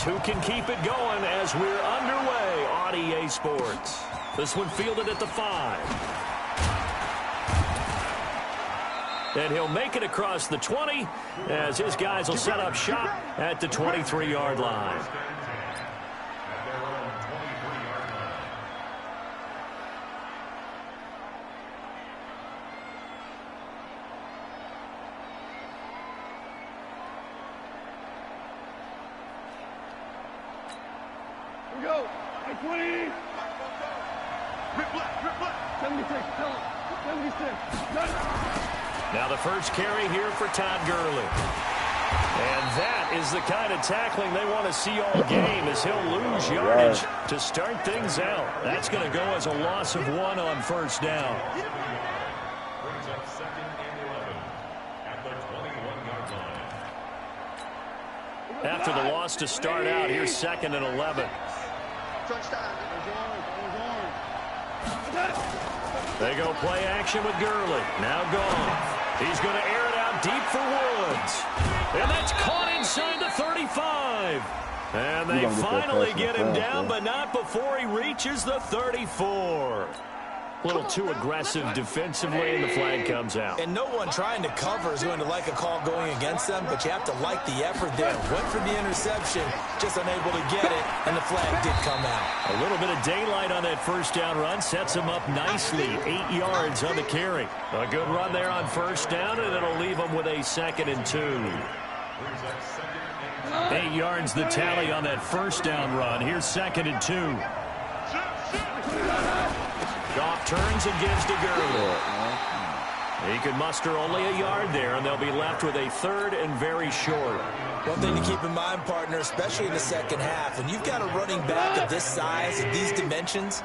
who can keep it going as we're underway on EA Sports. This one fielded at the 5. And he'll make it across the 20 as his guys will set up shop at the 23-yard line. Go. 20. Rip left. 76. 76. Now the first carry here for Todd Gurley. And that is the kind of tackling they want to see all game, as he'll lose yardage to start things out. That's going to go as a loss of 1 on first down. Brings up 2nd and 11 at the 21-yard line. After the loss to start out, here's 2nd and 11. They go play action with Gurley. Now gone. He's going to air it out deep for Woods. And that's caught inside the 35. And they finally get him down, but not before he reaches the 34. A little too aggressive defensively, and the flag comes out. And no one trying to cover is going to like a call going against them, but you have to like the effort there. Went for the interception, just unable to get it, and the flag did come out. A little bit of daylight on that first down run sets him up nicely. 8 yards on the carry. A good run there on first down, and it'll leave him with a 2nd and 2. 8 yards the tally on that first down run. Here's 2nd and 2. Goff turns and gives to Gurley. He can muster only a yard there, and they'll be left with a 3rd and very short. One thing to keep in mind, partner, especially in the second half, when you've got a running back of this size, of these dimensions,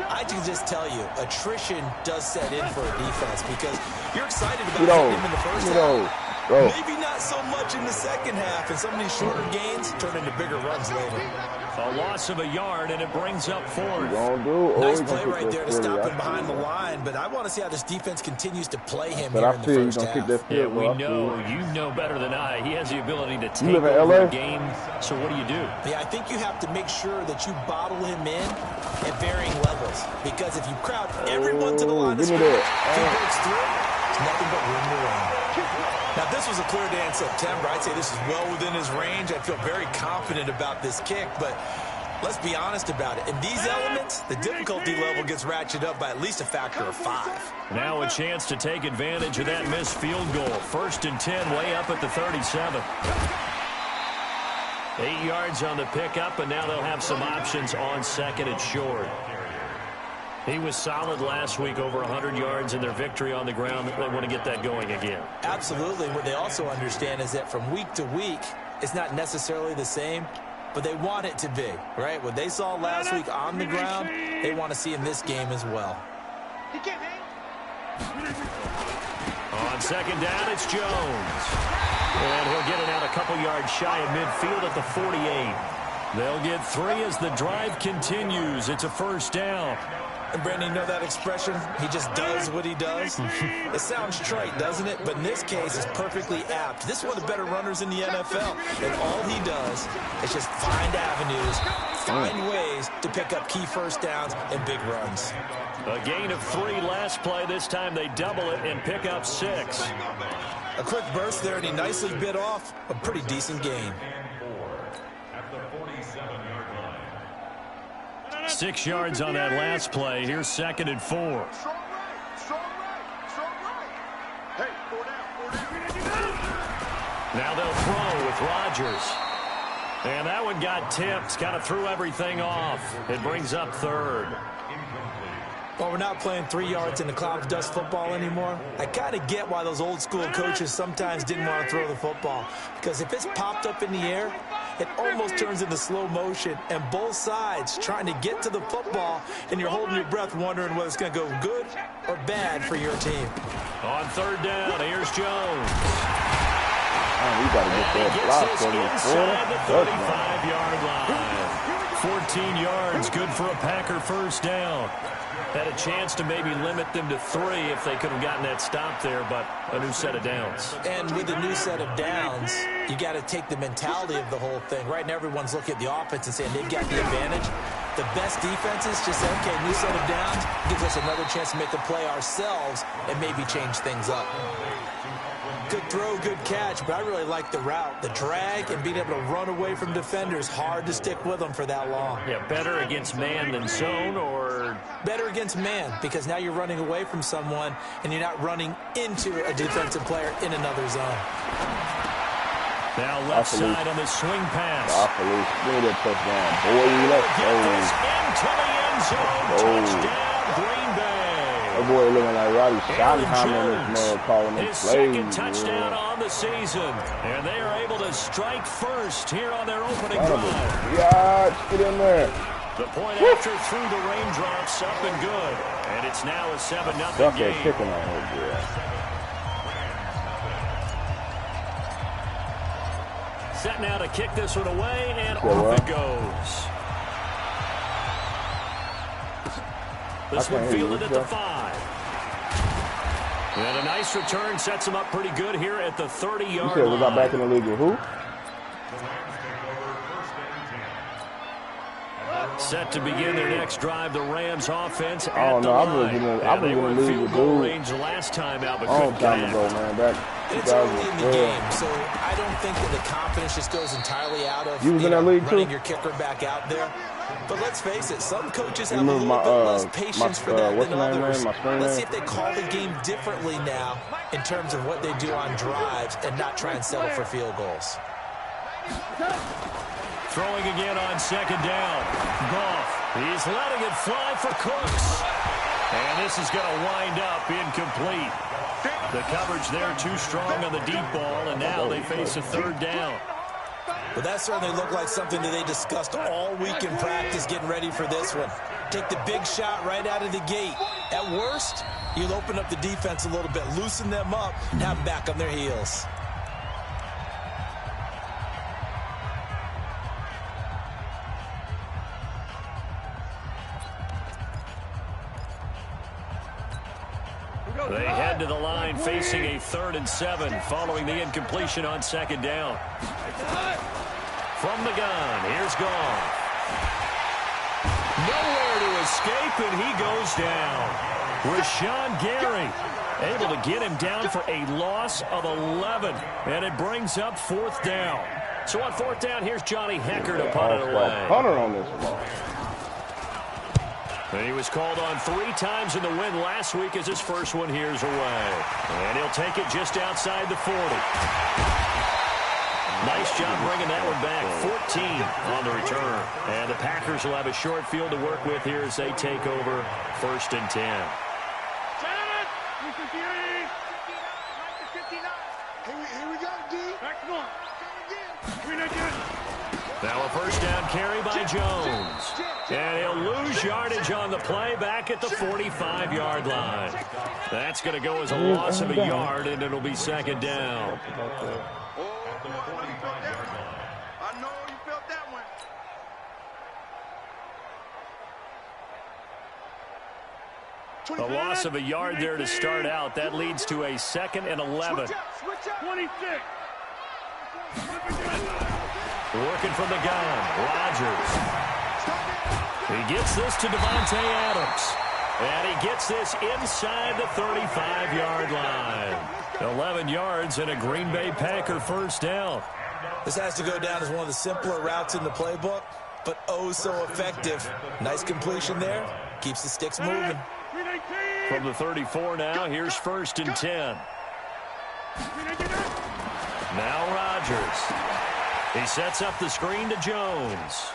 I can just tell you, attrition does set in for a defense because you're excited about him in the first half. Maybe not so much in the second half, and some of these shorter gains turn into bigger runs later. A loss of a yard, and it brings up 4th. Nice play right there to stop him behind the line, but I want to see how this defense continues to play him here in the first half. Yeah, we know. You know better than I. He has the ability to take over the game. So what do you do? Yeah, I think you have to make sure that you bottle him in at varying levels, because if you crowd everyone to the line of scrimmage, if he breaks through, it's nothing but room to run. Now, this was a clear day in September. I'd say this is well within his range. I feel very confident about this kick, but let's be honest about it. In these elements, the difficulty level gets ratcheted up by at least a factor of 5. Now a chance to take advantage of that missed field goal. 1st and 10, way up at the 37. 8 yards on the pickup, and now they'll have some options on 2nd and short. He was solid last week, over 100 yards in their victory on the ground. They want to get that going again. Absolutely. What they also understand is that from week to week, it's not necessarily the same, but they want it to be, right? What they saw last week on the ground, they want to see in this game as well. On 2nd down, it's Jones. And he'll get it out a couple yards shy of midfield at the 48. They'll get 3 as the drive continues. It's a first down. And Brandon, you know that expression? He just does what he does. It sounds trite, doesn't it? But in this case, it's perfectly apt. This is one of the better runners in the NFL. And all he does is just find avenues, find ways to pick up key first downs and big runs. A gain of 3 last play. This time they double it and pick up 6. A quick burst there, and he nicely bit off a pretty decent gain. 6 yards on that last play. Here's 2nd and 4. Now they'll throw with Rodgers. And that one got tipped. Kind of threw everything off. It brings up 3rd. Well, we're not playing 3 yards in the cloud of dust football anymore. I kind of get why those old school coaches sometimes didn't want to throw the football. Because if it's popped up in the air, it almost turns into slow motion. And both sides trying to get to the football, and you're holding your breath wondering whether it's going to go good or bad for your team. On 3rd down, here's Jones. We got to get that block from the corner. Inside the 35-yard line. 14 yards, good for a Packer first down. Had a chance to maybe limit them to 3 if they could have gotten that stop there, but a new set of downs. And with a new set of downs, you got to take the mentality of the whole thing. Right now, everyone's looking at the offense and saying they've got the advantage. The best defenses just say, okay, new set of downs gives us another chance to make a play ourselves and maybe change things up. Good throw, good catch, but I really like the route. The drag and being able to run away from defenders, hard to stick with them for that long. Yeah, better against man than zone, or? Better against man, because now you're running away from someone and you're not running into a defensive player in another zone. Now left side on the swing pass. Touchdown. Boy, let's go. Into the end zone. Touchdown, Green Bay. That boy looking like Roddy Schottenheimer in this man calling him his plays. Second touchdown on the season. And they are able to strike first here on their opening drive. Yeah, get in there. The point after through the raindrops, up and good. And it's now a 7-0 game. Kicking on her, yeah. Set now to kick this one away, and off it goes. This one fielded at the 5. And a nice return sets him up pretty good here at the 30-yard line. Was I back in the league with who? Set to begin their next drive, the Rams offense at I was they were in in the league field with goal dude. range last time out, but Long couldn't time connect. ago, man. Back It's early in the game, so I don't think that the confidence just goes entirely out of you was in that league running too? your kicker back out there. But let's face it, some coaches have a Remember little bit less patience for that what's than the name, others. man? My screen Let's name? see if they call the game differently now in terms of what they do on drives and not try and settle for field goals. Throwing again on second down. Goff, he's letting it fly for Cooks. And this is going to wind up incomplete. The coverage there too strong on the deep ball, and now they face a third down. But that certainly looked like something that they discussed all week in practice getting ready for this one. Take the big shot right out of the gate. At worst, you'll open up the defense a little bit, loosen them up, and have them back on their heels. They head to the line facing a 3rd and 7 following the incompletion on second down. From the gun, here's Goff. Nowhere to escape, and he goes down. Rashawn Gary able to get him down for a loss of 11, and it brings up 4th down. So on 4th down, here's Johnny Hecker to punt it away. Punter on this one. And he was called on 3 times in the win last week as his first one here's away. And he'll take it just outside the 40. Nice job bringing that one back. 14 on the return. And the Packers will have a short field to work with here as they take over 1st and 10. Here we go, D. Back one. Now a first down carry by Jones. And he'll lose yardage on the play back at the 45-yard line. That's going to go as a loss of a yard, and it'll be 2nd down. I know you felt that one. A loss of a yard there to start out. That leads to a 2nd and 11. 26. Working from the gun, Rodgers. He gets this to Devontae Adams. And he gets this inside the 35-yard line. 11 yards and a Green Bay Packer first down. This has to go down as one of the simpler routes in the playbook, but oh so effective. Nice completion there. Keeps the sticks moving. From the 34 now, here's 1st and 10. Now Rodgers. He sets up the screen to Jones.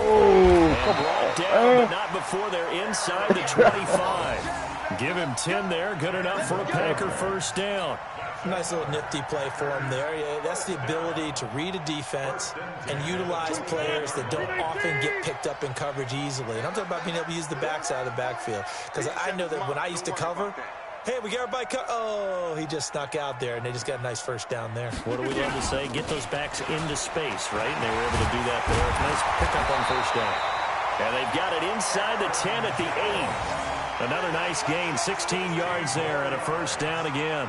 Oh, come Brought down, but not before they're inside the 25. Give him 10 there. Good enough for a Packer first down. Nice little nifty play for him there. Yeah, that's the ability to read a defense and utilize players that don't often get picked up in coverage easily. And I'm talking about being able to use the backside of the backfield. Because I know that when I used to cover, Hey, we got everybody cut. Oh, he just snuck out there, and they just got a nice first down there. What do we love to say? Get those backs into space, right? And they were able to do that there. Nice pickup on first down. And they've got it inside the 10 at the 8. Another nice gain, 16 yards there and a first down again.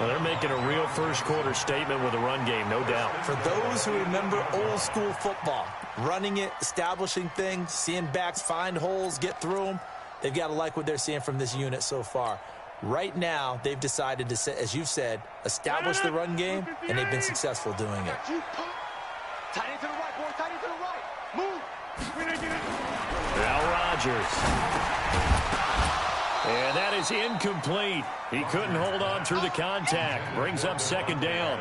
Well, they're making a real first-quarter statement with a run game, no doubt. For those who remember old-school football, running it, establishing things, seeing backs find holes, get through them, they've got to like what they're seeing from this unit so far. Right now, they've decided to, as you've said, establish the run game, and they've been successful doing it. Tight end to the right, boy. Tight end to the right. Move. Al Rodgers. And that is incomplete. He couldn't hold on through the contact. Brings up second down.